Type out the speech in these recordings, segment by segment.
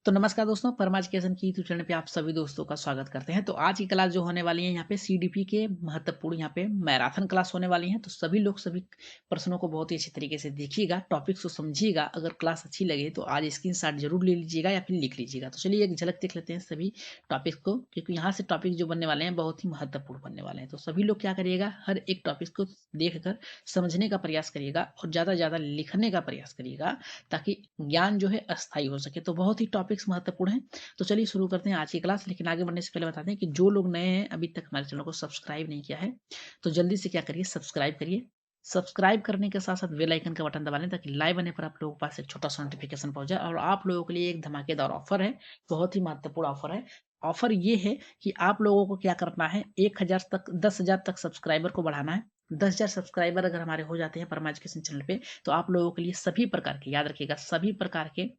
तो नमस्कार दोस्तों, परम एजुकेशन की यूट्यूब चैनल पे आप सभी दोस्तों का स्वागत करते हैं। तो आज की क्लास जो होने वाली है यहाँ पे सीडीपी के महत्वपूर्ण यहाँ पे मैराथन क्लास होने वाली है। तो सभी लोग सभी प्रश्नों को बहुत ही अच्छे तरीके से देखिएगा, टॉपिक्स को समझिएगा। अगर क्लास अच्छी लगे तो आज स्क्रीनशॉट जरूर ले लीजिएगा या फिर लिख लीजिएगा। तो चलिए एक झलक देख लेते हैं सभी टॉपिक्स को, क्योंकि यहाँ से टॉपिक जो बनने वाले हैं बहुत ही महत्वपूर्ण बनने वाले हैं। तो सभी लोग क्या करिएगा, हर एक टॉपिक को देखकर समझने का प्रयास करिएगा और ज़्यादा से ज़्यादा लिखने का प्रयास करिएगा, ताकि ज्ञान जो है अस्थायी हो सके। तो बहुत ही टॉपिक्स महत्वपूर्ण हैं। तो चलिए शुरू करते हैं आज की क्लास। लेकिन आगे बढ़ने से पहले बता दें कि जो लोग नए हैं, अभी तक हमारे चैनल को सब्सक्राइब नहीं किया है, तो जल्दी से क्या करिए, सब्सक्राइब करिए। सब्सक्राइब करने के साथ साथ बेल आइकन का बटन दबा लें, ताकि लाइव आने पर आप लोगों के पास एक छोटा सा नोटिफिकेशन पहुंच जाए। और आप लोगों के लिए एक धमाकेदार ऑफर है, बहुत ही महत्वपूर्ण ऑफर है। ऑफर ये है कि आप लोगों को क्या करना है, 1000 तक 10,000 तक सब्सक्राइबर को बढ़ाना है। 10,000 सब्सक्राइबर अगर हमारे हो जाते हैं परमा एजुकेशन चैनल पे, तो आप लोगों के लिए सभी प्रकार के, याद रखिएगा, सभी प्रकार के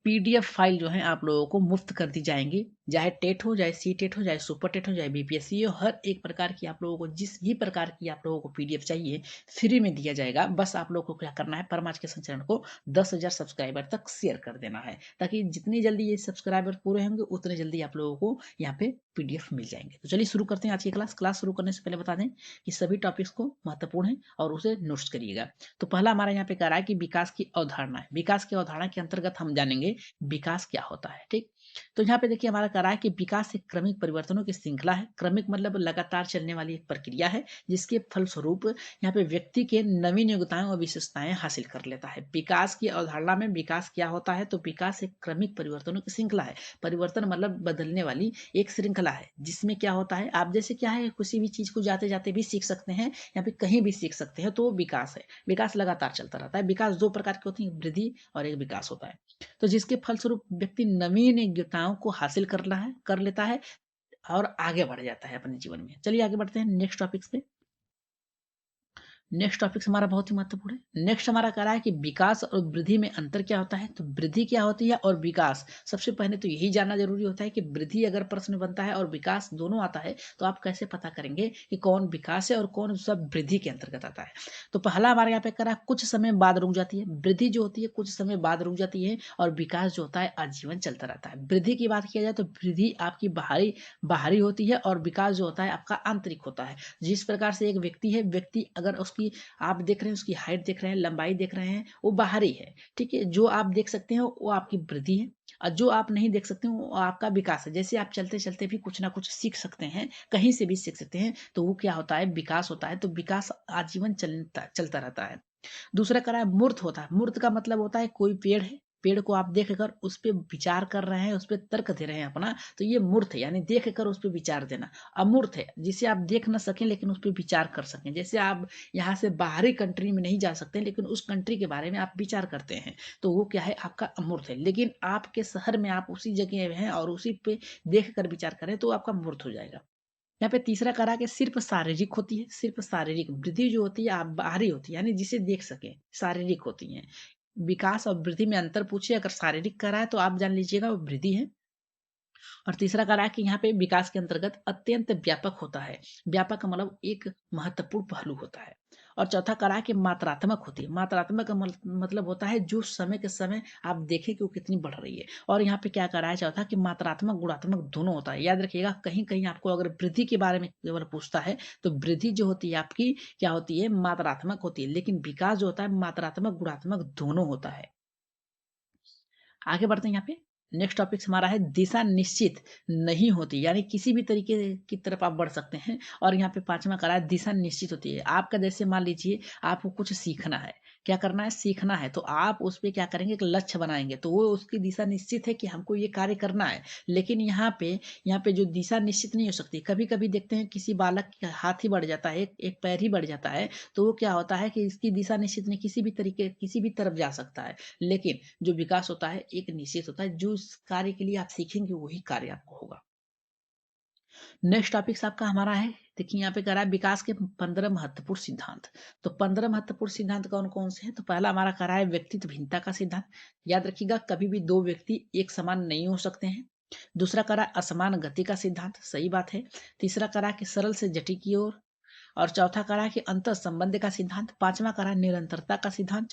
पीडीएफ फाइल जो है आप लोगों को मुफ्त कर दी जाएंगी। चाहे टेट हो, चाहे सी टेट हो, चाहे सुपर टेट हो, चाहे बीपीएससी हो, हर एक प्रकार की आप लोगों को, जिस भी प्रकार की आप लोगों को पीडीएफ चाहिए, फ्री में दिया जाएगा। बस आप लोगों को क्या करना है, परमा एजुकेशन चैनल को 10,000 सब्सक्राइबर तक शेयर कर देना है, ताकि जितनी जल्दी ये सब्सक्राइबर पूरे होंगे उतने जल्दी आप लोगों को यहाँ पे पीडीएफ मिल जाएंगे। तो चलिए शुरू करते हैं आज की क्लास। क्लास शुरू करने से पहले बता दें कि सभी टॉपिक्स को महत्वपूर्ण है और उसे नोट्स करिएगा। तो पहला हमारा यहाँ पे कह रहा है कि विकास की अवधारणा है। विकास की अवधारणा के अंतर्गत हम जानेंगे विकास क्या होता है। ठीक, तो यहाँ पे देखिए हमारा कह रहा है कि विकास एक क्रमिक परिवर्तनों की श्रृंखला है। क्रमिक मतलब लगातार चलने वाली एक प्रक्रिया है, जिसके फलस्वरूप यहाँ पे व्यक्ति के नवीन योग्यताएं और विशेषताएं हासिल कर लेता है। विकास की अवधारणा में विकास क्या होता है, तो विकास एक क्रमिक परिवर्तनों की श्रृंखला है। परिवर्तन मतलब बदलने वाली एक श्रृंखला है, जिसमें क्या होता है, आप जैसे क्या है, किसी भी चीज को जाते जाते भी सीख सकते हैं या फिर कहीं भी सीख सकते हैं, तो वो विकास है। विकास लगातार चलता रहता है। विकास दो प्रकार के होते हैं, वृद्धि और एक विकास होता है। तो जिसके फलस्वरूप व्यक्ति नवीन योग्यताओं को हासिल कर लेता है और आगे बढ़ जाता है अपने जीवन में। चलिए आगे बढ़ते हैं नेक्स्ट टॉपिक्स पे। नेक्स्ट टॉपिक हमारा बहुत ही महत्वपूर्ण है। नेक्स्ट हमारा कह रहा है कि विकास और वृद्धि में अंतर क्या होता है। तो वृद्धि क्या होती है और विकास, सबसे पहले तो यही जानना जरूरी होता है कि वृद्धि अगर प्रश्न बनता है और विकास दोनों आता है, तो आप कैसे पता करेंगे कि कौन विकास है और कौन सब वृद्धि के अंतर्गत आता है। तो पहला हमारे यहाँ पे कह रहा है कुछ समय बाद रुक जाती है। वृद्धि जो होती है कुछ समय बाद रुक जाती है, और विकास जो होता है आजीवन चलता रहता है। वृद्धि की बात किया जाए तो वृद्धि आपकी बाहरी बाहरी होती है, और विकास जो होता है आपका आंतरिक होता है। जिस प्रकार से एक व्यक्ति है, व्यक्ति अगर उसकी, आप देख रहे हैं उसकी हाइट देख रहे हैं, लंबाई देख रहे हैं, वो बाहरी है। ठीक है, जो आप देख सकते हैं वो आपकी वृद्धि है, और जो आप नहीं देख सकते हो वो आपका विकास है। जैसे आप चलते चलते भी कुछ ना कुछ सीख सकते हैं, कहीं से भी सीख सकते हैं, तो वो क्या होता है, विकास होता है। तो विकास आजीवन चलता चलता रहता है। दूसरा करा है मूर्त होता है। मूर्त का मतलब होता है कोई पेड़ है, पेड़ को आप देखकर उस पे विचार कर रहे हैं, उस पे तर्क दे रहे हैं अपना, तो ये मूर्त है, यानी देख कर उस पे विचार देना। अमूर्त है, जिसे आप देख ना सकें लेकिन उस पे विचार कर सकें। जैसे आप यहाँ से बाहरी कंट्री में नहीं जा सकते, लेकिन उस कंट्री के बारे में आप विचार करते हैं, तो वो क्या है, आपका अमूर्त है। लेकिन आपके शहर में आप उसी जगह में हैं और उसी पे देख कर विचार करें, तो आपका मूर्त हो जाएगा। यहाँ पे तीसरा करा कि सिर्फ शारीरिक होती है। सिर्फ शारीरिक वृद्धि जो होती है आप बाहरी होती है, यानी जिसे देख सके, शारीरिक होती है। विकास और वृद्धि में अंतर पूछिए, अगर शारीरिक करा है तो आप जान लीजिएगा वो वृद्धि है। और तीसरा कहा कि यहाँ पे विकास के अंतर्गत अत्यंत व्यापक होता है। व्यापक का मतलब एक महत्वपूर्ण पहलू होता है। और चौथा कहा कि मात्रात्मक होती है। मात्रात्मक का मतलब होता है जो समय के समय आप देखें कि वो कितनी बढ़ रही है। और यहाँ पे क्या कहा है, चौथा कि मात्रात्मक गुणात्मक दोनों होता है। याद रखिएगा, कहीं कहीं आपको अगर वृद्धि के बारे में केवल पूछता है, तो वृद्धि जो होती है आपकी क्या होती है, मात्रात्मक होती है। लेकिन विकास जो होता है मात्रात्मक गुणात्मक दोनों होता है। आगे बढ़ते हैं यहाँ पे। नेक्स्ट टॉपिक हमारा है दिशा निश्चित नहीं होती, यानी किसी भी तरीके की तरफ आप बढ़ सकते हैं। और यहाँ पे पांचवा करा है दिशा निश्चित होती है। आपका जैसे मान लीजिए आपको कुछ सीखना है, क्या करना है, सीखना है, तो आप उस पे क्या करेंगे, एक लक्ष्य बनाएंगे, तो वो उसकी दिशा निश्चित है कि हमको ये कार्य करना है। लेकिन यहाँ पे जो दिशा निश्चित नहीं हो सकती, कभी कभी देखते हैं किसी बालक का हाथ ही बढ़ जाता है, एक पैर ही बढ़ जाता है, तो वो क्या होता है कि इसकी दिशा निश्चित नहीं, किसी भी तरीके किसी भी तरफ जा सकता है। लेकिन जो विकास होता है एक निश्चित होता है, जो उस कार्य के लिए आप सीखेंगे वही कार्य आपको होगा। नेक्स्ट टॉपिक आपका हमारा है, देखिए यहाँ पे कह रहा है विकास के 15 महत्वपूर्ण सिद्धांत। तो 15 महत्वपूर्ण सिद्धांत कौन कौन से हैं, तो पहला हमारा कह रहा है व्यक्तित्व भिन्नता का सिद्धांत। याद रखिएगा, कभी भी दो व्यक्ति एक समान नहीं हो सकते हैं। दूसरा कह रहा है असमान गति का सिद्धांत, सही बात है। तीसरा कह रहा है कि सरल से जटिल की ओर। और चौथा करा है कि अंतर संबंध का सिद्धांत, पांचवा करा है निरंतरता का सिद्धांत,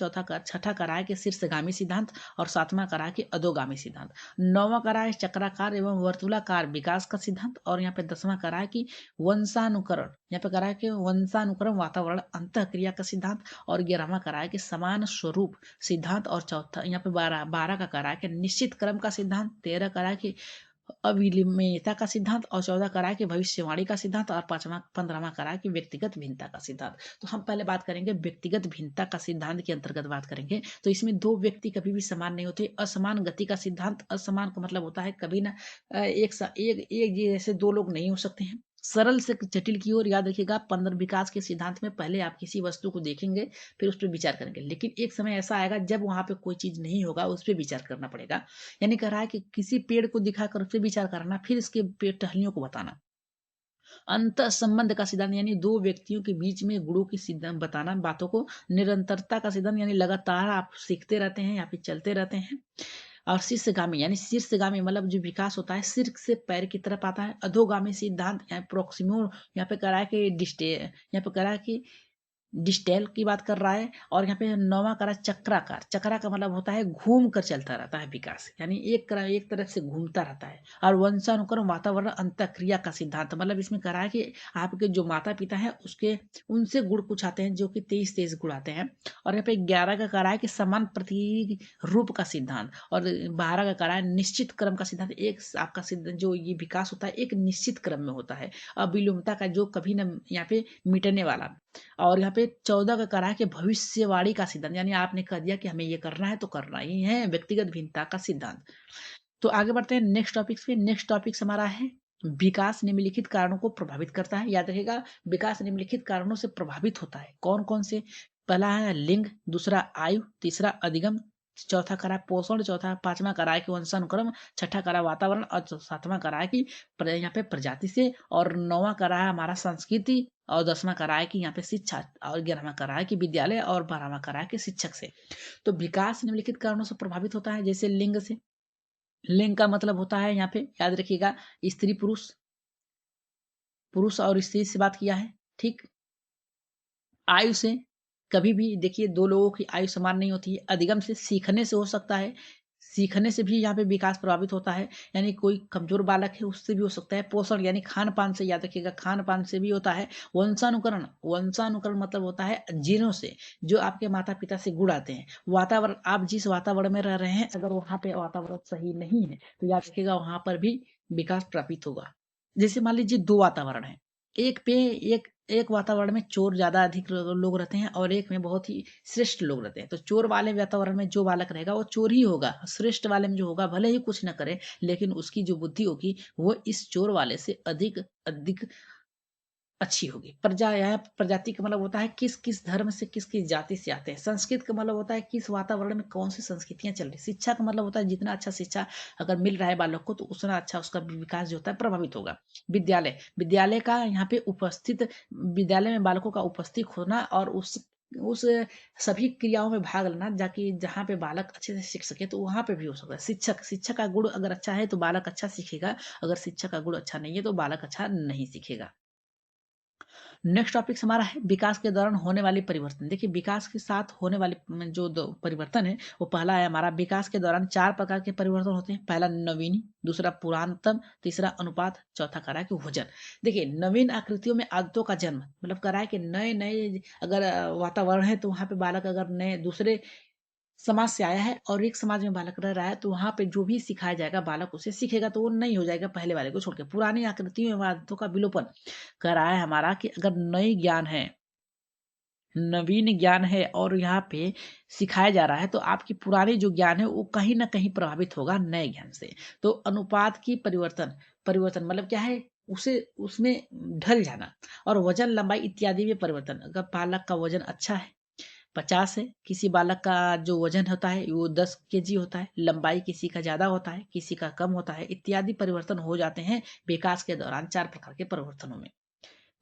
छठा करा है कि शीर्षगामी सिद्धांत और सातवां करा है कि अधोगामी सिद्धांत। नौवां करा है चक्राकार एवं वर्तुलाकार विकास का सिद्धांत और यहाँ पे 10वां करा है कि वंशानुकरण, यहाँ पे करा है कि वंशानुकरण वातावरण अंतःक्रिया का सिद्धांत और 11वां करा है कि समान स्वरूप सिद्धांत और चौथा यहाँ पे 12 का करा है कि निश्चित क्रम का सिद्धांत, 13 करा है कि अविनिमेयता का सिद्धांत और 14 करा है कि भविष्यवाणी का सिद्धांत और 15वां करा है कि व्यक्तिगत भिन्नता का सिद्धांत। तो हम पहले बात करेंगे व्यक्तिगत भिन्नता का सिद्धांत के अंतर्गत बात करेंगे। तो इसमें दो व्यक्ति कभी भी समान नहीं होते। असमान गति का सिद्धांत, असमान का मतलब होता है कभी ना एक जैसे दो लोग नहीं हो सकते हैं। सरल से जटिल की ओर याद रखिएगा, पुनर्विकास के सिद्धांत में पहले आप किसी वस्तु को देखेंगे फिर उस पर विचार करेंगे, लेकिन एक समय ऐसा आएगा जब वहां पे कोई चीज नहीं होगा, उस पर विचार करना पड़ेगा। यानी कह रहा है कि किसी पेड़ को दिखाकर उस पर विचार करना, फिर इसके पेड़ टहनियों को बताना। अंत संबंध का सिद्धांत यानी दो व्यक्तियों के बीच में गुणों की सिद्धांत बताना बातों को। निरंतरता का सिद्धांत यानी लगातार आप सीखते रहते हैं या फिर चलते रहते हैं। और शीर्षगामी यानी शीर्षगामी मतलब जो विकास होता है शीर्ष से पैर की तरफ आता है। अधोगामी सिद्धांत यहाँ प्रोक्सिमो, यहाँ पे कह रहा है कि यहाँ पे कह रहा है कि डिस्टेल की बात कर रहा है। और यहाँ पे 9वां करा चक्राकार, चक्रा का मतलब होता है घूम कर चलता रहता है विकास, यानी एक तरफ से घूमता रहता है। और वंशानुक्रम वातावरण अंतःक्रिया का सिद्धांत मतलब इसमें करा है कि आपके जो माता पिता है उसके उनसे गुण कुछ आते हैं जो कि 23 गुण आते हैं। और यहाँ पे 11 का करा है कि समान प्रतिरूप का सिद्धांत और 12 का करा है निश्चित क्रम का सिद्धांत। एक आपका सिद्धांत जो ये विकास होता है एक निश्चित क्रम में होता है, अविलोमता का जो कभी न यहाँ पे मिटने वाला। और यहाँ पे 14 का करा है कि भविष्यवाणी का सिद्धांत यानी आपने कह दिया कि हमें ये करना है तो करना ही है, व्यक्तिगत भिन्नता का सिद्धांत। तो आगे बढ़ते हैं नेक्स्ट टॉपिक पे। नेक्स्ट टॉपिक हमारा है विकास निम्नलिखित कारणों को प्रभावित करता है। याद रखिएगा विकास निम्नलिखित कारणों से प्रभावित होता है। कौन कौन से? पहला है लिंग, दूसरा आयु, तीसरा अधिगम, चौथा करा पोषण, चौथा पांचवा करा है कि वंशानुक्रम, छठा करा वातावरण और सातवां करा है कि यहाँ पे प्रजाति से, और नौवां करा है हमारा संस्कृति, और 10वां करा है कि यहाँ पे शिक्षा, और 11वां करा है कि विद्यालय, और 12वां करा है कि शिक्षक से। तो विकास निम्नलिखित कारणों से प्रभावित होता है। जैसे लिंग से, लिंग का मतलब होता है यहाँ पे याद रखिएगा स्त्री पुरुष, पुरुष और स्त्री से बात किया है, ठीक। आयु से, कभी भी देखिए दो लोगों की आयु समान नहीं होती है। अधिगम से, सीखने से हो सकता है, सीखने से भी यहाँ पे विकास प्रभावित होता है, यानी कोई कमजोर बालक है उससे भी हो सकता है। पोषण यानी खान पान से, याद रखिएगा खान पान से भी होता है। वंशानुकरण, वंशानुकरण मतलब होता है जीनों से, जो आपके माता पिता से गुण आते हैं। वातावरण, आप जिस वातावरण में रह रहे हैं अगर वहां पे वातावरण सही नहीं है तो याद रखिएगा वहां पर भी विकास प्रभावित होगा। जैसे मान लीजिए दो वातावरण है, एक पे एक एक वातावरण में चोर ज्यादा अधिक लोग रहते हैं और एक में बहुत ही श्रेष्ठ लोग रहते हैं। तो चोर वाले वातावरण में जो बालक रहेगा वो चोर ही होगा। श्रेष्ठ वाले में जो होगा भले ही कुछ न करे लेकिन उसकी जो बुद्धि होगी वो इस चोर वाले से अधिक अधिक अच्छी होगी। प्रजाति का मतलब होता है किस किस धर्म से किस किस जाति से आते हैं। संस्कृत का मतलब होता है किस वातावरण में कौन सी संस्कृतियां चल रही। शिक्षा का मतलब होता है जितना अच्छा शिक्षा अगर मिल रहा है बालक को तो उतना अच्छा उसका विकास जो होता है प्रभावित होगा। विद्यालय, विद्यालय का यहाँ पे उपस्थित, विद्यालय में बालकों का उपस्थित होना और उस सभी क्रियाओं में भाग लेना जाकि जहाँ पे बालक अच्छे से सीख सके तो वहां पे भी हो सकता है। शिक्षक, शिक्षक का गुण अगर अच्छा है तो बालक अच्छा सीखेगा, अगर शिक्षक का गुण अच्छा नहीं है तो बालक अच्छा नहीं सीखेगा। नेक्स्ट टॉपिक हमारा है विकास के दौरान होने वाली परिवर्तन। देखिए विकास के साथ होने वाले जो परिवर्तन है वो पहला है हमारा विकास के दौरान 4 प्रकार के परिवर्तन होते हैं। पहला नवीन, दूसरा पुरानतम, तीसरा अनुपात, चौथा करा है कि वजन। देखिए नवीन आकृतियों में आदतों का जन्म मतलब करा है कि नए नए अगर वातावरण है तो वहां पे बालक अगर नए दूसरे समाज से आया है और एक समाज में बालक रह रहा है तो वहां पे जो भी सिखाया जाएगा बालक उसे सीखेगा तो वो नहीं हो जाएगा पहले वाले को छोड़ के। पुरानी आकृतियों एवं आदतों का विलोपन कर रहा है हमारा कि अगर नई ज्ञान है, नवीन ज्ञान है और यहाँ पे सिखाया जा रहा है तो आपकी पुरानी जो ज्ञान है वो कहीं ना कहीं प्रभावित होगा नए ज्ञान से। तो अनुपात की परिवर्तन, परिवर्तन मतलब क्या है उसे उसमें ढल जाना। और वजन लंबाई इत्यादि में परिवर्तन, अगर बालक का वजन अच्छा है 50 है, किसी बालक का जो वजन होता है वो 10 kg होता है, लंबाई किसी का ज्यादा होता है किसी का कम होता है, इत्यादि परिवर्तन हो जाते हैं विकास के दौरान 4 प्रकार के परिवर्तनों में।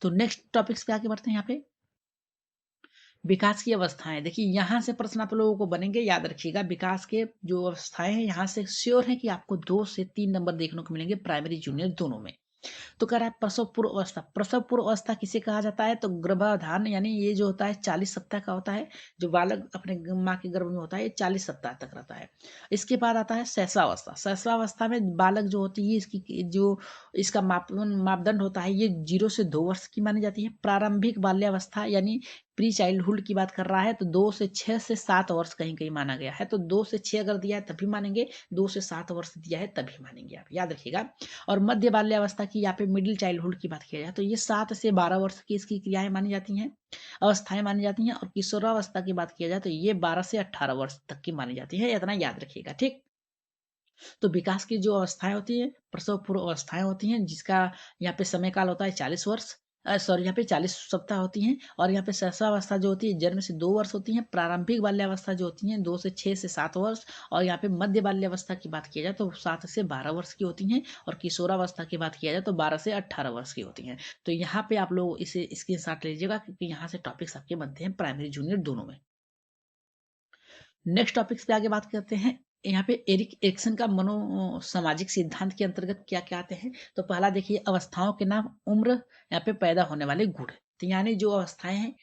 तो नेक्स्ट टॉपिक्स पे आगे बढ़ते हैं। यहाँ पे विकास की अवस्थाएं, देखिए यहाँ से प्रश्न आप लोगों को बनेंगे, याद रखिएगा विकास के जो अवस्थाएं हैं यहाँ से श्योर है कि आपको 2 से 3 नंबर देखने को मिलेंगे प्राइमरी जूनियर दोनों में। तो कह रहा है प्रसव पूर्व अवस्था। प्रसव पूर्व अवस्था किसे कहा जाता है? तो गर्भाधान यानी ये जो होता है 40 सप्ताह का होता है। जो बालक अपने माँ के गर्भ में होता है ये 40 सप्ताह तक रहता है। इसके बाद आता है शैशवावस्था। शैशवावस्था में बालक जो होती है इसकी जो इसका मापदंड होता है ये 0 से 2 वर्ष की मानी जाती है। प्रारंभिक बाल्यावस्था यानी प्री चाइल्डहुड की बात कर रहा है तो 2 से 6 से 7 वर्ष कहीं कहीं माना गया है। तो 2 से 6 अगर दिया है तभी मानेंगे, 2 से 7 वर्ष दिया है तभी मानेंगे, आप याद रखिएगा। और मध्य बाल्यावस्था की यहाँ पे मिडिल चाइल्डहुड की बात किया जाए तो ये 7 से 12 वर्ष की इसकी क्रियाएं मानी जाती हैं, अवस्थाएं मानी जाती हैं। और किशोरावस्था की बात किया जाए तो ये 12 से 18 वर्ष तक की मानी जाती है, इतना याद रखिएगा, ठीक। तो विकास की जो अवस्थाएं होती है प्रसव पूर्व अवस्थाएं होती हैं जिसका यहाँ पे समय काल होता है 40 वर्ष, सॉरी यहाँ पे 40 सप्ताह होती हैं। और यहाँ पे शैशवावस्था जो होती है जन्म से 2 वर्ष होती है। प्रारंभिक बाल्यावस्था जो होती है 2 से 6 से 7 वर्ष। और यहाँ पे मध्य बाल्यावस्था की बात किया जाए तो 7 से 12 वर्ष की होती हैं। और किशोरावस्था की बात किया जाए तो 12 से 18 वर्ष की होती हैं। तो यहाँ पे आप लोग इसे स्क्रीनशॉट ले लीजिएगा क्योंकि यहाँ से टॉपिक्स आपके बनते हैं प्राइमरी जूनियर दोनों में। नेक्स्ट टॉपिक्स पे आगे बात करते हैं। यहाँ पे एरिक एरिक्सन का मनो सामाजिक सिद्धांत के अंतर्गत क्या क्या आते हैं। तो पहला देखिए अवस्थाओं के नाम, उम्र, यहाँ पे पैदा होने वाले गुण। तो यानी जो अवस्थाएं हैं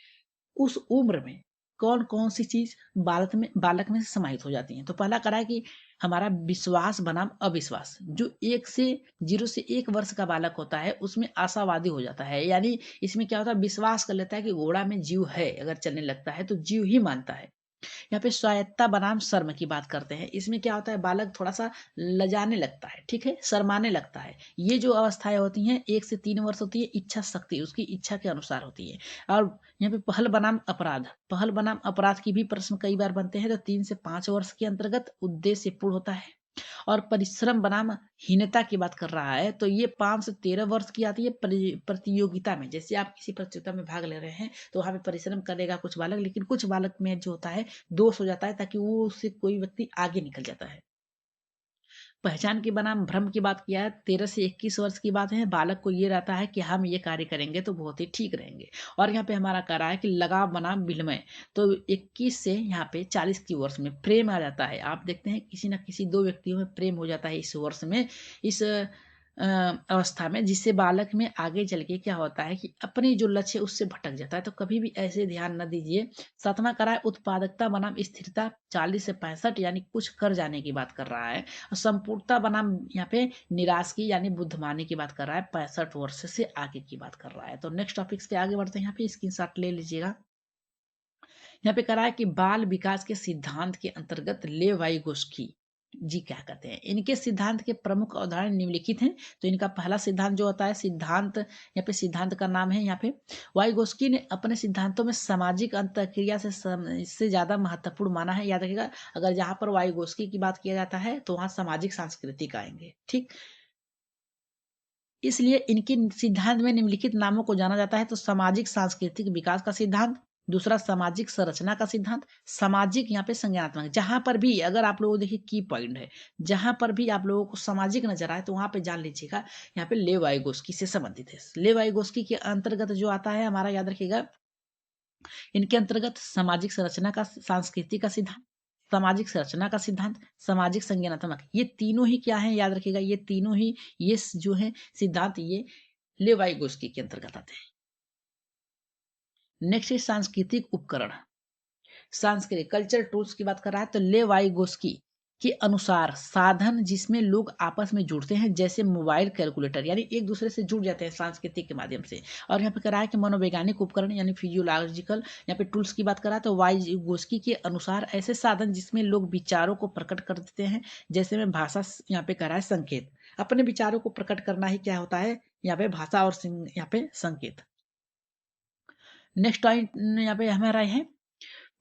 उस उम्र में कौन कौन सी चीज बालक में समाहित हो जाती हैं। तो पहला करा है कि हमारा विश्वास बनाम अविश्वास। जो 0 से 1 वर्ष का बालक होता है उसमें आशावादी हो जाता है। यानी इसमें क्या होता है, विश्वास कर लेता है कि घोड़ा में जीव है, अगर चलने लगता है तो जीव ही मानता है। यहाँ पे स्वायत्तता बनाम शर्म की बात करते हैं। इसमें क्या होता है, बालक थोड़ा सा लजाने लगता है, ठीक है, शर्माने लगता है। ये जो अवस्थाएं होती हैं 1 से 3 वर्ष होती है। इच्छा शक्ति उसकी इच्छा के अनुसार होती है। और यहाँ पे पहल बनाम अपराध, पहल बनाम अपराध की भी प्रश्न कई बार बनते हैं। तो 3 से 5 वर्ष के अंतर्गत उद्देश्य पूर्ण होता है। और परिश्रम बनाम हीनता की बात कर रहा है तो ये 5 से 13 वर्ष की आती है। प्रतियोगिता में, जैसे आप किसी प्रतियोगिता में भाग ले रहे हैं तो वहां पे परिश्रम करेगा कुछ बालक, लेकिन कुछ बालक में जो होता है दोष हो जाता है ताकि वो उससे कोई व्यक्ति आगे निकल जाता है। पहचान के बनाम भ्रम की बात किया है। 13 से 21 वर्ष की बात है। बालक को ये रहता है कि हम ये कार्य करेंगे तो बहुत ही ठीक रहेंगे। और यहाँ पे हमारा कह रहा है कि लगाव बनाम विलमय। तो 21 से यहाँ पे 40 की वर्ष में प्रेम आ जाता है। आप देखते हैं किसी न किसी दो व्यक्तियों में प्रेम हो जाता है इस वर्ष में, इस अवस्था में, जिससे बालक में आगे चल के क्या होता है कि अपनी जो लक्ष्य उससे भटक जाता है। तो कभी भी ऐसे ध्यान न दीजिए। सातवां करा है उत्पादकता बनाम स्थिरता। 40 से 65 यानी कुछ कर जाने की बात कर रहा है। और संपूर्णता बनाम यहाँ पे निराश की यानी बुद्धिमानी की बात कर रहा है। 65 वर्ष से आगे की बात कर रहा है। तो नेक्स्ट टॉपिक से आगे बढ़ते हैं। यहाँ पे स्क्रीनशॉट ले लीजिएगा। यहाँ पे करा है कि बाल विकास के सिद्धांत के अंतर्गत लेवाइगोस्की जी क्या कहते हैं। इनके सिद्धांत के प्रमुख अवधारणा निम्नलिखित हैं। तो इनका पहला सिद्धांत जो होता है सिद्धांत, यहाँ पे सिद्धांत का नाम है यहाँ पे वाइगोस्की ने अपने सिद्धांतों में सामाजिक अंतःक्रिया से ज्यादा महत्वपूर्ण माना है। याद रखिएगा, अगर जहां पर वाइगोस्की की बात किया जाता है तो वहां सामाजिक सांस्कृतिक आएंगे, ठीक। इसलिए इनके सिद्धांत में निम्नलिखित नामों को जाना जाता है। तो सामाजिक सांस्कृतिक विकास का सिद्धांत, दूसरा सामाजिक संरचना का सिद्धांत, सामाजिक यहाँ पे संज्ञानात्मक। जहां पर भी अगर आप लोगों देखिए की पॉइंट है, जहां पर भी आप लोगों को सामाजिक नजर आए तो वहां पे जान लीजिएगा यहाँ पे लेव वाइगोस्की से संबंधित है। लेव वाइगोस्की के अंतर्गत जो आता है हमारा, याद रखिएगा, इनके अंतर्गत सामाजिक संरचना का सांस्कृतिक का सिद्धांत, सामाजिक संरचना का सिद्धांत, सामाजिक संज्ञानात्मक, ये तीनों ही क्या है, याद रखिएगा, ये तीनों ही ये जो है सिद्धांत ये लेवाइगोस्की के अंतर्गत आते हैं। नेक्स्ट है सांस्कृतिक उपकरण, सांस्कृतिक कल्चर टूल्स की बात कर रहा है। तो लेवाइगोस्की के अनुसार साधन जिसमें लोग आपस में जुड़ते हैं, जैसे मोबाइल, कैलकुलेटर, यानी एक दूसरे से जुड़ जाते हैं सांस्कृतिक के माध्यम से। और यहाँ पे कह रहा है कि मनोवैज्ञानिक उपकरण यानी फिजियोलॉजिकल यहाँ पे टूल्स की बात कर रहा है। तो वाइगोस्की के अनुसार ऐसे साधन जिसमें लोग विचारों को प्रकट कर देते हैं, जैसे में भाषा, यहाँ पे कह रहा है संकेत। अपने विचारों को प्रकट करना ही क्या होता है यहाँ पे भाषा और यहाँ पे संकेत। नेक्स्ट पॉइंट यहाँ पे हमारा है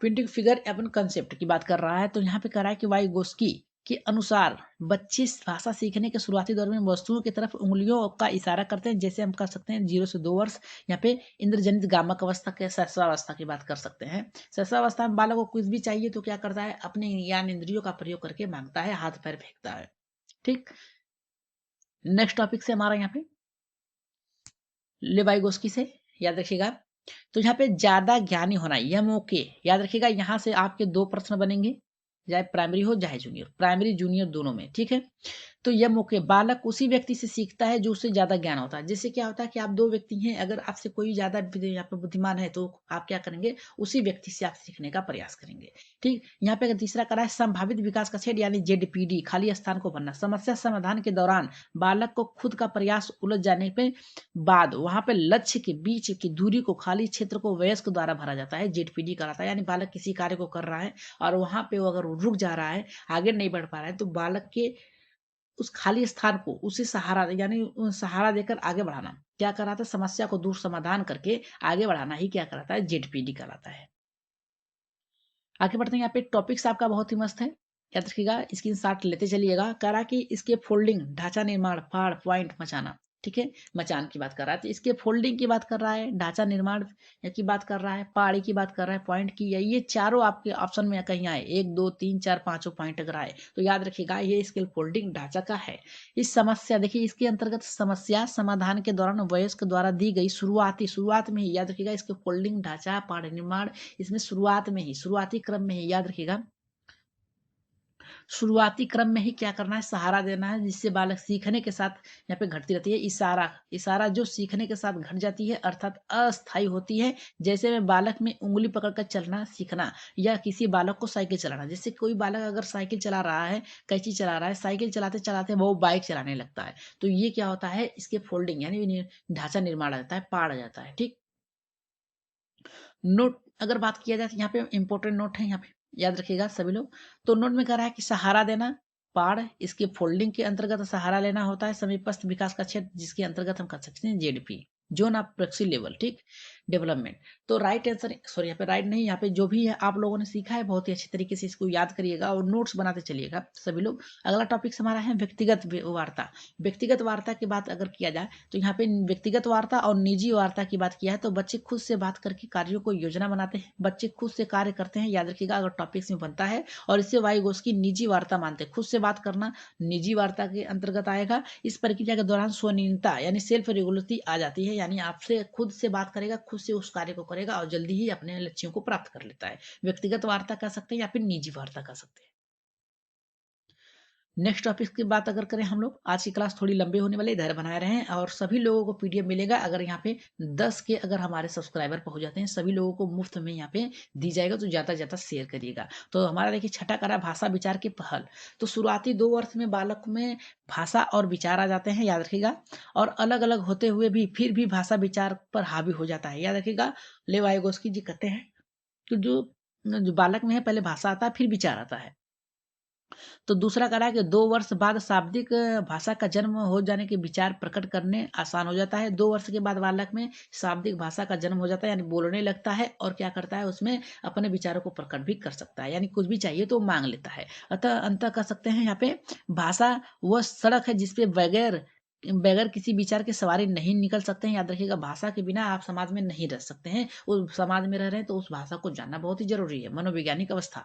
प्रिंटिंग फिगर एवं कंसेप्ट की बात कर रहा है। तो यहाँ पे कह रहा है कि वाइगोस्की के अनुसार बच्चे भाषा सीखने के शुरुआती दौर में वस्तुओं की तरफ उंगलियों का इशारा करते हैं, जैसे हम कर सकते हैं 0 से 2 वर्ष। यहाँ पे इंद्रजनित गामक अवस्था के शैशवावस्था की बात कर सकते हैं। शैशवावस्था में बालक को कुछ भी चाहिए तो क्या करता है, अपने ज्ञान इंद्रियों का प्रयोग करके मांगता है, हाथ पैर फेंकता है, ठीक। नेक्स्ट टॉपिक से हमारा यहाँ पे लेवाइगोस्की से, याद रखिएगा, तो यहाँ पे ज्यादा ज्ञानी होना, यमओके, याद रखिएगा, यहाँ से आपके 2 प्रश्न बनेंगे, चाहे प्राइमरी हो चाहे जूनियर, प्राइमरी जूनियर दोनों में, ठीक है। तो यह मौके बालक उसी व्यक्ति से सीखता है जो उससे ज़्यादा ज्ञान होता है। जिससे क्या होता है कि आप 2 व्यक्ति हैं, अगर आपसे कोई ज़्यादा यहाँ पे बुद्धिमान है, तो आप क्या करेंगे, उसी व्यक्ति से आप सीखने का प्रयास करेंगे। ठीक? यहाँ पे अगर तीसरा करा है संभावित विकास का क्षेत्र यानी जेडपीडी, खाली स्थान को भरना। समस्या समाधान के दौरान बालक को खुद का प्रयास उलझ जाने पे बाद वहाँ पे लक्ष्य के बीच की दूरी को, खाली क्षेत्र को वयस्क द्वारा भरा जाता है, जेडपीडी कहलाता है। यानी बालक किसी कार्य को कर रहा है और वहाँ पे वो अगर रुक जा रहा है, आगे नहीं बढ़ पा रहा है, तो बालक के उस खाली स्थान को उसे सहारा यानी सहारा देकर आगे बढ़ाना क्या कराता है, समस्या को दूर समाधान करके आगे बढ़ाना ही क्या कराता है, जेडपीडी कहलाता है। आगे बढ़ते हैं। यहाँ पे टॉपिक्स आपका बहुत ही मस्त है, याद रखिएगा, स्क्रीनशॉट लेते चलिएगा। कह रहा कि इसके फोल्डिंग, ढांचा निर्माण, फाड़, पॉइंट, मचाना। ठीक है, मचान की बात कर रहा है, तो इसके फोल्डिंग की बात कर रहा है, ढांचा निर्माण की बात कर रहा है, पहाड़ी की बात कर रहा है, पॉइंट की, ये चारों आपके ऑप्शन में कहीं आए, 1 2 3 4 5 पॉइंट अगर आए तो याद रखिएगा ये स्केल फोल्डिंग ढांचा का है। इस समस्या देखिए, इसके अंतर्गत समस्या समाधान के दौरान वयस्क द्वारा दी गई शुरुआत में ही याद रखिएगा, इसके फोल्डिंग ढांचा पहाड़ निर्माण, इसमें शुरुआत में ही, शुरुआती क्रम में ही याद रखिएगा, शुरुआती क्रम में ही क्या करना है, सहारा देना है, जिससे बालक सीखने के साथ यहाँ पे घटती रहती है। इशारा, इशारा जो सीखने के साथ घट जाती है अर्थात अस्थायी होती है। जैसे में बालक में उंगली पकड़कर चलना सीखना, या किसी बालक को साइकिल चलाना। जैसे कोई बालक अगर साइकिल चला रहा है, कैंची चला रहा है, साइकिल चलाते चलाते वो बाइक चलाने लगता है, तो ये क्या होता है, इसके फोल्डिंग यानी ढांचा निर्माण आ जाता है, पाड़ आ जाता है। ठीक, नोट अगर बात किया जाए तो यहाँ पे इंपॉर्टेंट नोट है, यहाँ पे याद रखिएगा सभी लोग। तो नोट में कह रहा है कि सहारा देना, पाड़, इसके फोल्डिंग के अंतर्गत सहारा लेना होता है, समीपस्थ विकास का क्षेत्र, जिसके अंतर्गत हम कर सकते हैं ZP, zone of proxy level. ठीक, डेवलपमेंट। तो राइट आंसर, सॉरी यहाँ पे राइट नहीं, यहाँ पे जो भी है आप लोगों ने सीखा है बहुत ही अच्छी तरीके से इसको याद करिएगा और नोट्स बनाते चलिएगा सभी लोग। अगला टॉपिक हमारा है व्यक्तिगत वार्ता। व्यक्तिगत वार्ता की बात अगर किया जाए तो यहाँ पे व्यक्तिगत वार्ता और निजी वार्ता की बात किया है, तो बच्चे खुद से बात करके कार्यों को योजना बनाते हैं, बच्चे खुद से कार्य करते हैं, याद रखिएगा अगर टॉपिक्स में बनता है। और इसे वाइगोस्की निजी वार्ता मानते हैं, खुद से बात करना निजी वार्ता के अंतर्गत आएगा। इस प्रक्रिया के दौरान स्वनियंत्रणता यानी सेल्फ रेगुलेटरी आ जाती है, यानी आपसे खुद से बात करेगा, खुद से उस कार्य को करेगा और जल्दी ही अपने लक्ष्यों को प्राप्त कर लेता है। व्यक्तिगत वार्ता कह सकते हैं या फिर निजी वार्ता कह सकते हैं। नेक्स्ट टॉपिक की बात अगर करें हम लोग, आज की क्लास थोड़ी लंबी होने वाली, धैर्य बनाए रहें और सभी लोगों को पीडीएफ मिलेगा। अगर यहाँ पे 10 के अगर हमारे सब्सक्राइबर पहुंच जाते हैं, सभी लोगों को मुफ्त में यहाँ पे दी जाएगा, तो ज़्यादा से ज़्यादा शेयर करिएगा। तो हमारा देखिए छठा करा भाषा विचार की पहल। तो शुरुआती 2 वर्ष में बालक में भाषा और विचार आ जाते हैं, याद रखिएगा, और अलग अलग होते हुए भी फिर भी भाषा विचार पर हावी हो जाता है, याद रखिएगा। लेवाइगोस्की जी कहते हैं कि जो जो बालक में है पहले भाषा आता है फिर विचार आता है। तो दूसरा कह रहा है कि 2 वर्ष बाद शाब्दिक भाषा का जन्म हो जाने के विचार प्रकट करने आसान हो जाता है। 2 वर्ष के बाद बालक में शाब्दिक भाषा का जन्म हो जाता है, यानी बोलने लगता है और क्या करता है, उसमें अपने विचारों को प्रकट भी कर सकता है, यानी कुछ भी चाहिए तो मांग लेता है। अतः अंत कर सकते हैं यहाँ पे भाषा वह सड़क है जिसपे बगैर बगैर किसी विचार के सवारी नहीं निकल सकते हैं। याद रखिएगा, भाषा के बिना आप समाज में नहीं रह सकते हैं। उस समाज में रह रहे हैं तो उस भाषा को जानना बहुत ही जरूरी है। मनोवैज्ञानिक अवस्था।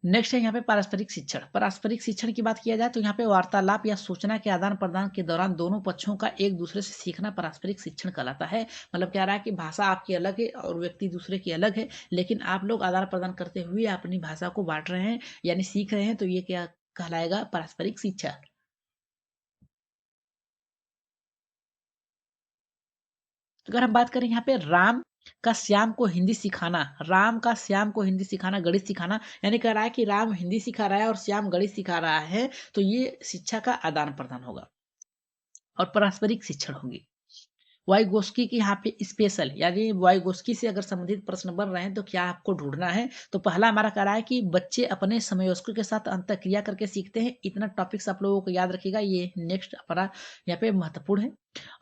नेक्स्ट है यहाँ पे पारस्परिक शिक्षण। पारस्परिक शिक्षण की बात किया जाए तो यहाँ पे वार्तालाप या सूचना के आदान प्रदान के दौरान दोनों पक्षों का एक दूसरे से सीखना पारस्परिक शिक्षण कहलाता है। मतलब क्या रहा है कि भाषा आपकी अलग है और व्यक्ति दूसरे की अलग है, लेकिन आप लोग आदान प्रदान करते हुए अपनी भाषा को बांट रहे हैं यानी सीख रहे हैं, तो ये क्या कहलाएगा, पारस्परिक शिक्षा। अगर हम बात करें यहाँ पे राम का श्याम को हिंदी सिखाना, राम का श्याम को हिंदी सिखाना, गणित सिखाना, यानी कह रहा है कि राम हिंदी सिखा रहा है और श्याम गणित सिखा रहा है, तो ये शिक्षा का आदान प्रदान होगा और पारस्परिक शिक्षण होगी। वाइगोस्की की यहाँ पे स्पेशल यानी वाइगोस्की से अगर संबंधित प्रश्न बन रहे हैं तो क्या आपको ढूंढना है, तो पहला हमारा कह रहा है कि बच्चे अपने समवयस्कों के साथ अंतःक्रिया करके सीखते हैं। इतना टॉपिक्स आप लोगों को याद रखिएगा, ये नेक्स्ट हमारा यहाँ पे महत्वपूर्ण है।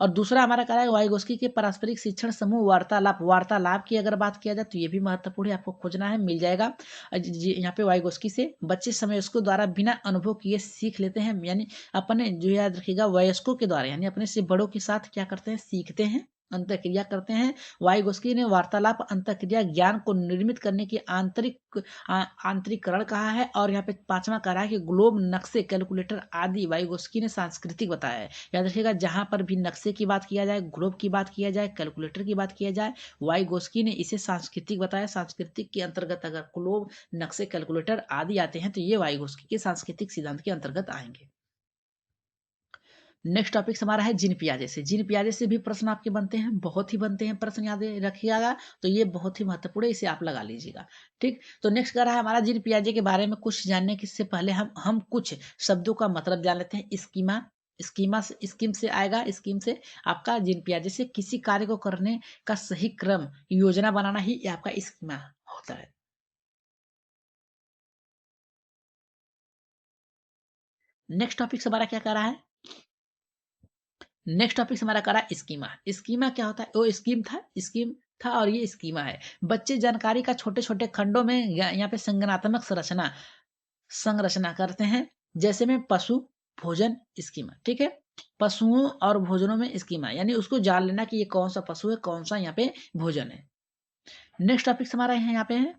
और दूसरा हमारा कह रहा है वाइगोस्की के पारस्परिक शिक्षण समूह वार्तालाप, वार्तालाप की अगर बात किया जाए तो ये भी महत्वपूर्ण है, आपको खोजना है, मिल जाएगा। यहाँ पे वाइगोस्की से बच्चे समवयस्कों द्वारा बिना अनुभव किए सीख लेते हैं, यानी अपने जो याद रखिएगा वयस्कों के द्वारा यानी अपने से बड़ों के साथ क्या करते हैं, सीखते हैं अंतःक्रिया करते हैं। वाइगोस्की ने वार्तालाप अंतःक्रिया ज्ञान को निर्मित करने की आंतरिकरण कहा है। और यहाँ पे पांचवा कहा है कि ग्लोब, नक्शे, कैलकुलेटर आदि वाइगोस्की ने सांस्कृतिक बताया है। याद रखिएगा, जहां पर भी नक्शे की बात किया जाए, ग्लोब की बात किया जाए, कैलकुलेटर की बात किया जाए, वाइगोस्की ने इसे सांस्कृतिक बताया। सांस्कृतिक के अंतर्गत अगर ग्लोब, नक्शे, कैलकुलेटर आदि आते हैं तो ये वाइगोस्की के सांस्कृतिक सिद्धांत के अंतर्गत आएंगे। नेक्स्ट टॉपिक हमारा है जीन पियाजे से। जीन पियाजे से भी प्रश्न आपके बनते हैं, बहुत ही बनते हैं प्रश्न, याद रखिएगा। तो ये बहुत ही महत्वपूर्ण है, इसे आप लगा लीजिएगा। ठीक, तो नेक्स्ट कर रहा है हमारा जीन पियाजे के बारे में कुछ जानने के से पहले हम कुछ शब्दों का मतलब जान लेते हैं। स्कीम से आएगा। स्कीम से आपका जीन पियाजे से किसी कार्य को करने का सही क्रम, योजना बनाना ही आपका स्कीमा होता है। नेक्स्ट टॉपिक हमारा क्या कर रहा है? नेक्स्ट टॉपिक हमारा करा स्कीमा। स्कीमा क्या होता है? वो स्कीम था और ये स्कीमा है। बच्चे जानकारी का छोटे छोटे खंडों में यहाँ पे संगठनात्मक संरचना करते हैं। जैसे में पशु भोजन स्कीमा, ठीक है। पशुओं और भोजनों में स्कीमा, यानी उसको जान लेना कि ये कौन सा पशु है, कौन सा यहाँ पे भोजन है। नेक्स्ट टॉपिक हमारा यहाँ पे है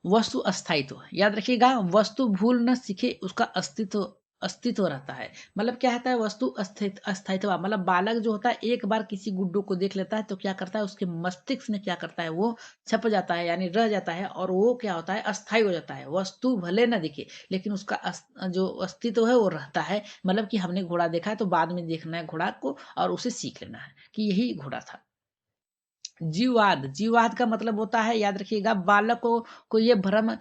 वस्तु अस्थायित्व। याद रखिएगा, वस्तु भूल न सीखे उसका अस्तित्व अस्तित्व रहता है। मतलब क्या होता है वस्तु अस्थायित्व? मतलब बालक जो होता है एक बार किसी गुड्डो को देख लेता है तो क्या करता है, उसके मस्तिष्क में क्या करता है, वो छप जाता है, यानी रह जाता है, और वो क्या होता है, अस्थायी हो जाता है। वस्तु भले न दिखे लेकिन उसका जो अस्तित्व है वो रहता है। मतलब कि हमने घोड़ा देखा है तो बाद में देखना है घोड़ा को और उसे सीख लेना है कि यही घोड़ा था। जीववाद का मतलब होता है, याद रखिएगा, बालकों को ये भ्रम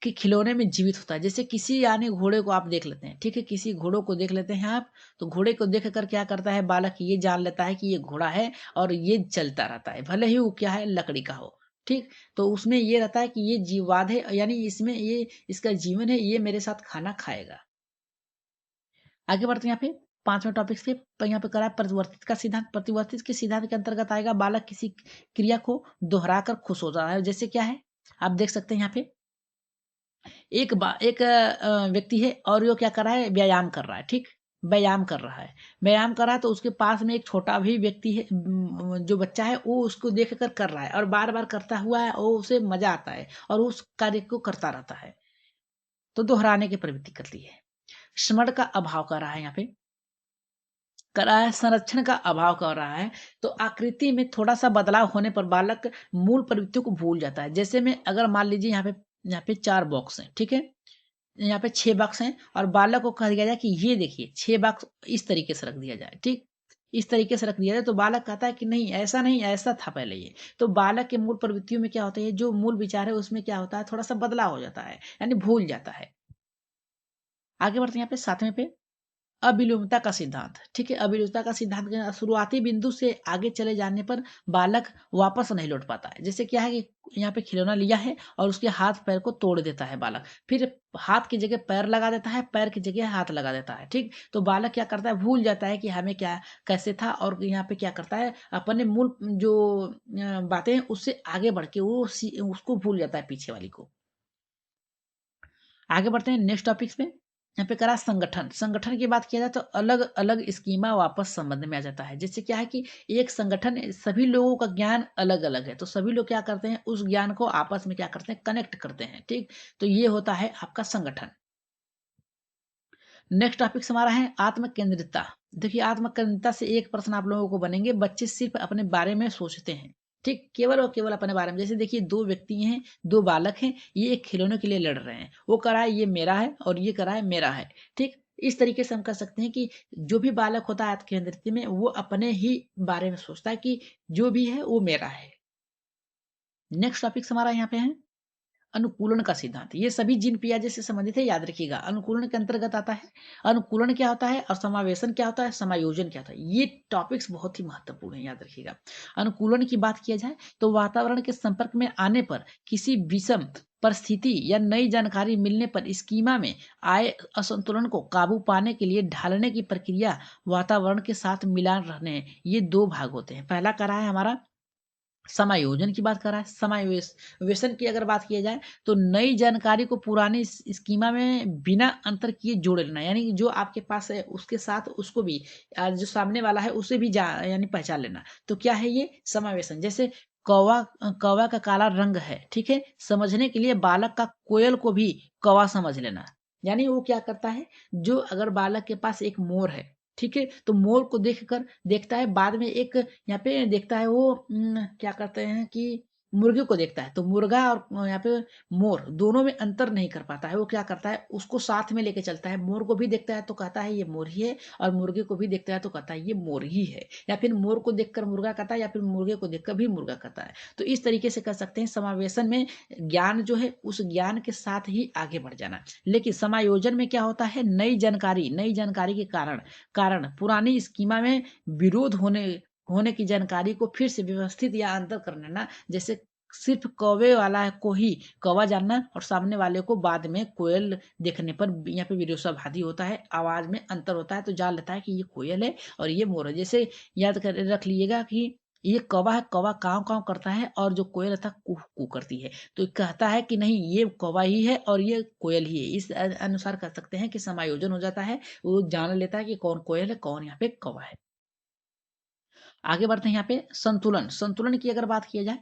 कि खिलौने में जीवित होता है। जैसे किसी यानी घोड़े को आप देख लेते हैं, ठीक है, किसी घोड़ों को देख लेते हैं आप, तो घोड़े को देख कर क्या करता है बालक, ये जान लेता है कि ये घोड़ा है और ये चलता रहता है, भले ही वो क्या है, लकड़ी का हो। ठीक, तो उसमें ये रहता है कि ये जीववाद है, यानी इसमें ये इसका जीवन है, ये मेरे साथ खाना खाएगा। आगे बढ़ते हैं यहाँ पे पांचवें टॉपिक से। यहाँ पे करा है परिवर्तित का सिद्धांत। परिवर्तित के सिद्धांत के अंतर्गत आएगा बालक किसी क्रिया को दोहराकर खुश होता है। जैसे क्या है, आप देख सकते हैं यहाँ पे एक व्यक्ति है और वो क्या कर रहा है, व्यायाम कर रहा है। ठीक, व्यायाम कर रहा है, व्यायाम कर रहा है, तो उसके पास में एक छोटा भी व्यक्ति है, जो बच्चा है वो उसको देख कर रहा है और बार बार करता हुआ है, वो उसे मजा आता है और उस कार्य को करता रहता है, तो दोहराने की प्रवृत्ति करती है। स्मरण का अभाव कर रहा है यहाँ पे, कर रहा है, संरक्षण का अभाव कर रहा है। तो आकृति में थोड़ा सा बदलाव होने पर बालक मूल प्रवृत्तियों को भूल जाता है। जैसे में अगर मान लीजिए यहाँ पे 4 बॉक्स हैं, ठीक है, यहाँ पे 6 बॉक्स हैं और बालक को कहा दिया जाए कि ये देखिए 6 बॉक्स इस तरीके से रख दिया जाए। ठीक, इस तरीके से रख दिया जाए, तो बालक कहता है कि नहीं, ऐसा नहीं, ऐसा था पहले ये। तो बालक के मूल प्रवृत्तियों में क्या होता है, जो मूल विचार है उसमें क्या होता है, थोड़ा सा बदलाव हो जाता है, यानी भूल जाता है। आगे बढ़ते हैं यहाँ पे 7वें पे अविलोमता का सिद्धांत। ठीक है, अविलोमता का सिद्धांत के शुरुआती बिंदु से आगे चले जाने पर बालक वापस नहीं लौट पाता है। जैसे क्या है कि यहाँ पे खिलौना लिया है और उसके हाथ पैर को तोड़ देता है बालक, फिर हाथ की जगह पैर लगा देता है, पैर की जगह हाथ लगा देता है। ठीक, तो बालक क्या करता है, भूल जाता है कि हमें क्या कैसे था, और यहाँ पे क्या करता है, अपने मूल जो बातें हैं उससे आगे बढ़ के वो उसको भूल जाता है, पीछे वाली को। आगे बढ़ते हैं नेक्स्ट टॉपिक्स पे। यहाँ पे करा संगठन। संगठन की बात किया जाए तो अलग अलग स्कीमा वापस संबंध में आ जाता है। जैसे क्या है कि एक संगठन, सभी लोगों का ज्ञान अलग अलग है, तो सभी लोग क्या करते हैं, उस ज्ञान को आपस में क्या करते हैं, कनेक्ट करते हैं। ठीक, तो ये होता है आपका संगठन। नेक्स्ट टॉपिक हमारा है आत्म केंद्रितता। देखिए, आत्म केंद्रितता से एक प्रश्न आप लोगों को बनेंगे, बच्चे सिर्फ अपने बारे में सोचते हैं। ठीक, केवल और केवल अपने बारे में। जैसे देखिए, दो व्यक्ति हैं, दो बालक हैं, ये एक खिलौने के लिए लड़ रहे हैं। वो कह रहा है ये मेरा है और ये कह रहा है मेरा है। ठीक, इस तरीके से हम कह सकते हैं कि जो भी बालक होता है आत्म केंद्रित में, वो अपने ही बारे में सोचता है कि जो भी है वो मेरा है। नेक्स्ट टॉपिक हमारा यहाँ पे है अनुकूलन का सिद्धांत। ये सभी जीन पियाजे से संबंधित है, याद रखिएगा। अनुकूलन के अंतर्गत आता है। अनुकूलन क्या होता है और समावेशन क्या होता है, समायोजन क्या होता है, ये टॉपिक्स बहुत ही महत्वपूर्ण है, याद रखिएगा। अनुकूलन की बात किया जाए तो वातावरण के संपर्क में आने पर, किसी विषम परिस्थिति या नई जानकारी मिलने पर स्कीमा में आए असंतुलन को काबू पाने के लिए ढालने की प्रक्रिया वातावरण के साथ मिलान रहने हैं। ये दो भाग होते हैं। पहला करा है हमारा समायोजन की बात कर रहा है। समावेशन की अगर बात किया जाए तो नई जानकारी को पुरानी स्कीमा में बिना अंतर किए जोड़ लेना, यानी कि जो आपके पास है उसके साथ उसको भी जो सामने वाला है उसे भी यानी पहचान लेना। तो क्या है ये समावेशन। जैसे कौवा का काला रंग है, ठीक है, समझने के लिए बालक का कोयल को भी कौवा समझ लेना। यानी वो क्या करता है, जो अगर बालक के पास एक मोर है, ठीक है, तो मोर को देखता है, बाद में एक यहाँ पे देखता है वो क्या करते हैं कि मुर्गे को देखता है, तो मुर्गा और यहाँ पे मोर दोनों में अंतर नहीं कर पाता है। वो क्या करता है, उसको साथ में लेके चलता है। मोर को भी देखता है तो कहता है ये मोर ही है, और मुर्गे को भी देखता है तो कहता है ये मोर ही है, या फिर मोर को देखकर मुर्गा कहता है, या फिर मुर्गे को देखकर भी मुर्गा कहता है। तो इस तरीके से कर सकते हैं। समावेशन में ज्ञान जो है उस ज्ञान के साथ ही आगे बढ़ जाना। लेकिन समायोजन में क्या होता है, नई जानकारी के कारण कारण पुरानी स्कीमा में विरोध होने की जानकारी को फिर से व्यवस्थित या अंतर कर लेना। जैसे सिर्फ कौवे वाला को ही कौवा जानना, और सामने वाले को बाद में कोयल देखने पर यहाँ पे विरोधाभासी होता है, आवाज में अंतर होता है, तो जान लेता है कि ये कोयल है और ये मोर है। जैसे याद कर रख लीजिएगा कि ये कौवा है, कौवा काव काव करता है, और जो कोयल था कुह कुह करती है। तो कहता है कि नहीं ये कौवा ही है और ये कोयल ही है। इस अनुसार कर सकते हैं कि समायोजन हो जाता है। वो जान लेता है कि कौन कोयल है, कौन यहाँ पे कौवा है। आगे बढ़ते हैं यहाँ पे संतुलन। संतुलन की अगर बात किया जाए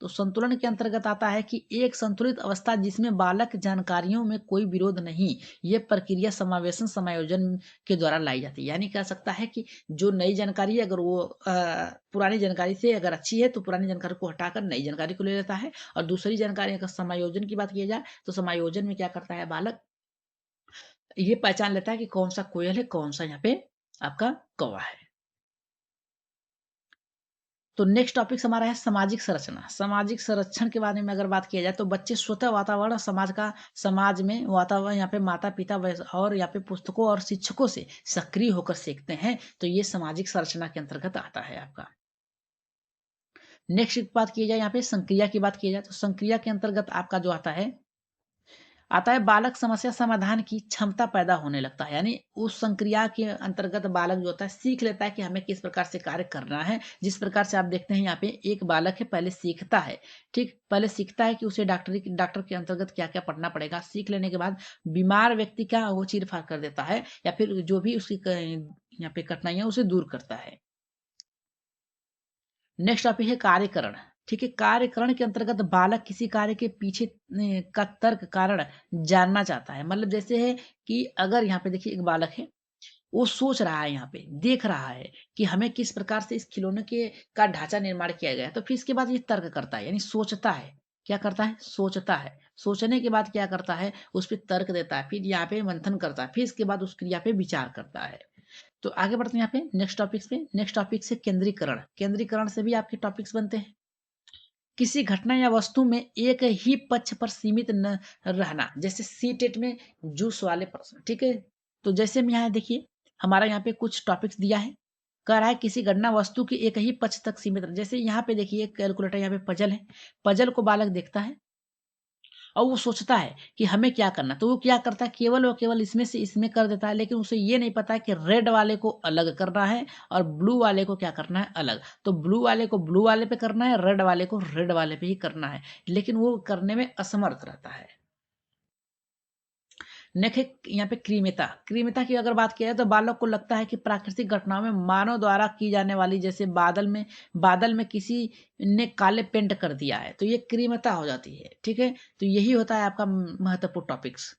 तो संतुलन के अंतर्गत आता है कि एक संतुलित अवस्था जिसमें बालक जानकारियों में कोई विरोध नहीं, ये प्रक्रिया समावेशन समायोजन के द्वारा लाई जाती है। यानी कह सकता है कि जो नई जानकारी है, अगर वो पुरानी जानकारी से अगर अच्छी है तो पुरानी जानकारी को हटाकर नई जानकारी को ले लेता है, और दूसरी जानकारी अगर समायोजन की बात किया जाए तो समायोजन में क्या करता है बालक, ये पहचान लेता है कि कौन सा कोयल है, कौन सा यहाँ पे आपका कौवा है। तो नेक्स्ट टॉपिक हमारा है सामाजिक संरचना। सामाजिक संरक्षण के बारे में अगर बात किया जाए तो बच्चे स्वतः वातावरण समाज में वातावरण यहाँ पे माता पिता और यहाँ पे पुस्तकों और शिक्षकों से सक्रिय होकर सीखते हैं। तो ये सामाजिक संरचना के अंतर्गत आता है आपका। नेक्स्ट बात की जाए यहाँ पे संक्रिया की बात की जाए तो संक्रिया के अंतर्गत आपका जो आता है बालक समस्या समाधान की क्षमता पैदा होने लगता है। यानी उस संक्रिया के अंतर्गत बालक जो होता है सीख लेता है कि हमें किस प्रकार से कार्य करना है। जिस प्रकार से आप देखते हैं यहाँ पे एक बालक है, पहले सीखता है, ठीक, पहले सीखता है कि उसे डॉक्टर के अंतर्गत क्या क्या पढ़ना पड़ेगा। सीख लेने के बाद बीमार व्यक्ति का वो चीर फाड़ कर देता है, या फिर जो भी उसकी यहाँ पे कठिनाइयां उसे दूर करता है। नेक्स्ट टॉपिक है कार्यकरण। ठीक है, कार्यकरण के अंतर्गत बालक किसी कार्य के पीछे का तर्क कारण जानना चाहता है। मतलब जैसे है कि अगर यहाँ पे देखिए एक बालक है, वो सोच रहा है, यहाँ पे देख रहा है कि हमें किस प्रकार से इस खिलौने के का ढांचा निर्माण किया गया है, तो फिर इसके बाद ये तर्क करता है, यानी सोचता है। क्या करता है, सोचता है। सोचने के बाद क्या करता है, उस पर तर्क देता है, फिर यहाँ पे मंथन करता है, फिर इसके बाद उस क्रिया पे विचार करता है। तो आगे बढ़ते हैं यहाँ पे नेक्स्ट टॉपिक्स पे। नेक्स्ट टॉपिक से केंद्रीकरण। केंद्रीकरण से भी आपके टॉपिक्स बनते हैं। किसी घटना या वस्तु में एक ही पक्ष पर सीमित न रहना। जैसे सी टेट में जूस वाले प्रश्न, ठीक है। तो जैसे हम यहाँ देखिए, हमारा यहाँ पे कुछ टॉपिक्स दिया है, कह रहा है किसी घटना वस्तु के एक ही पक्ष तक सीमित रह। जैसे यहाँ पे देखिए कैलकुलेटर, यहाँ पे पजल है, पजल को बालक देखता है और वो सोचता है कि हमें क्या करना। तो वो क्या करता है, केवल और केवल इसमें से इसमें कर देता है, लेकिन उसे ये नहीं पता है कि रेड वाले को अलग करना है और ब्लू वाले को क्या करना है, अलग। तो ब्लू वाले को ब्लू वाले पे करना है, रेड वाले को रेड वाले पे ही करना है, लेकिन वो करने में असमर्थ रहता है। नेक्स्ट यहाँ पे क्रीमिता। क्रीमिता की अगर बात किया जाए तो बालक को लगता है कि प्राकृतिक घटनाओं में मानव द्वारा की जाने वाली, जैसे बादल में किसी ने काले पेंट कर दिया है, तो ये क्रीमिता हो जाती है। ठीक है, तो यही होता है आपका महत्वपूर्ण टॉपिक्स।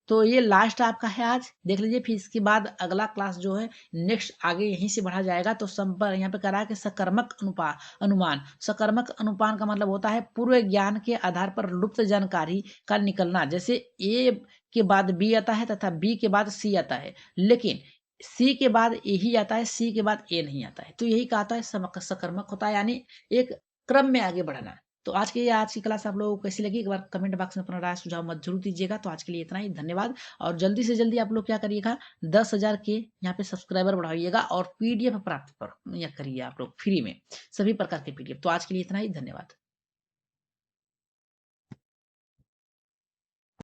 तो ये लास्ट आपका है आज, देख लीजिए। फिर इसके बाद अगला क्लास जो है नेक्स्ट आगे यहीं से बढ़ा जाएगा। तो संपर्क यहाँ पे करा है कि सकर्मक अनुमान। सकर्मक अनुमान का मतलब होता है पूर्व ज्ञान के आधार पर लुप्त जानकारी का निकलना। जैसे ए के बाद बी आता है तथा बी के बाद सी आता है, लेकिन सी के बाद ए ही आता है, सी के बाद ए नहीं आता है। तो यही कहता है सकर्मक होता है, यानी एक क्रम में आगे बढ़ना। तो आज की क्लास आप लोगों को कैसी लगी, एक बार कमेंट बॉक्स में अपना राय सुझाव मत जरूर दीजिएगा। तो आज के लिए इतना ही, धन्यवाद। और जल्दी से जल्दी आप लोग क्या करिएगा, 10,000 के यहाँ पे सब्सक्राइबर बढ़ाइएगा और पीडीएफ प्राप्त कर या करिए आप लोग फ्री में, सभी प्रकार के पीडीएफ। तो आज के लिए इतना ही, धन्यवाद।